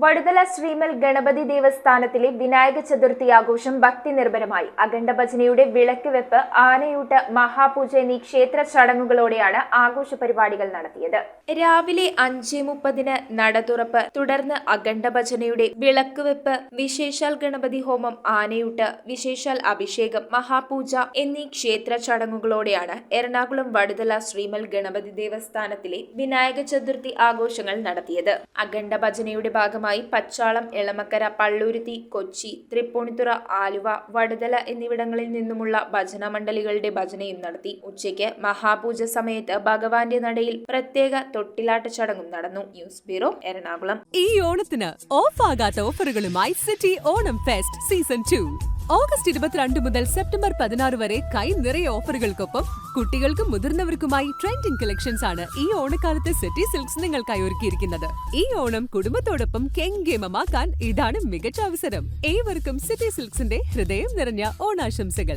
വടുതല ശ്രീമൽ ഗണപതി ദേവസ്ഥാനത്തിലെ വിനായക ചതുർത്ഥി ആഘോഷം ഭക്തി നിർഭരമായി. അഖണ്ഡ ഭജനയുടെ വിളക്ക് വെപ്പ്, ആനയൂട്ട്, മഹാപൂജ എന്നീ ക്ഷേത്ര ചടങ്ങുകളോടെയാണ് ആഘോഷ പരിപാടികൾ നടത്തിയത്. രാവിലെ 5:30 നട തുറപ്പ്, തുടർന്ന് അഖണ്ഡ ഭജനയുടെ വിളക്ക് വെപ്പ്, വിശേഷാൽ ഗണപതി ഹോമം, ആനയൂട്ട്, വിശേഷാൽ അഭിഷേകം, മഹാപൂജ എന്നീ ക്ഷേത്ര ചടങ്ങുകളോടെയാണ് എറണാകുളം വടുതല ശ്രീമൽ ഗണപതി ദേവസ്ഥാനത്തിലെ വിനായക ചതുർത്ഥി ആഘോഷങ്ങൾ നടത്തിയത്. അഖണ്ഡ ഭജനയുടെ ഭാഗമായി പച്ചാളം, എളമക്കര, പള്ളൂരുത്തി, കൊച്ചി, തൃപ്പൂണിത്തുറ, ആലുവ, വടുതല എന്നിവിടങ്ങളിൽ നിന്നുമുള്ള ഭജന മണ്ഡലികളുടെ ഭജനയും നടത്തി. ഉച്ചയ്ക്ക് മഹാപൂജ സമയത്ത് ഭഗവാന്റെ നടയിൽ പ്രത്യേക തൊട്ടിലാട്ട ചടങ്ങും നടന്നു. News bureau, Ernakulam. ഈ ഓണത്തിന് ഓഫ് ആകാത്ത ഓഫറുകളുമായി city Onam fest season 2. August 22 മുതൽ സെപ്റ്റംബർ 16 വരെ കൈ നിറയെ ഓഫറുകൾക്കൊപ്പം കുട്ടികൾക്കും മുതിർന്നവർക്കുമായി ട്രെൻഡിംഗ് കളക്ഷൻസ് ആണ് ഈ ഓണക്കാലത്ത് സിറ്റി സിൽക്സ് നിങ്ങൾക്കായി ഒരുക്കിയിരിക്കുന്നത്. ഈ ഓണം കുടുംബത്തോടൊപ്പം കെങ്കേമമാക്കാൻ ഇതാണ് മികച്ച അവസരം. ഏവർക്കും സിറ്റി സിൽക്സിന്റെ ഹൃദയം നിറഞ്ഞ ഓണാശംസകൾ.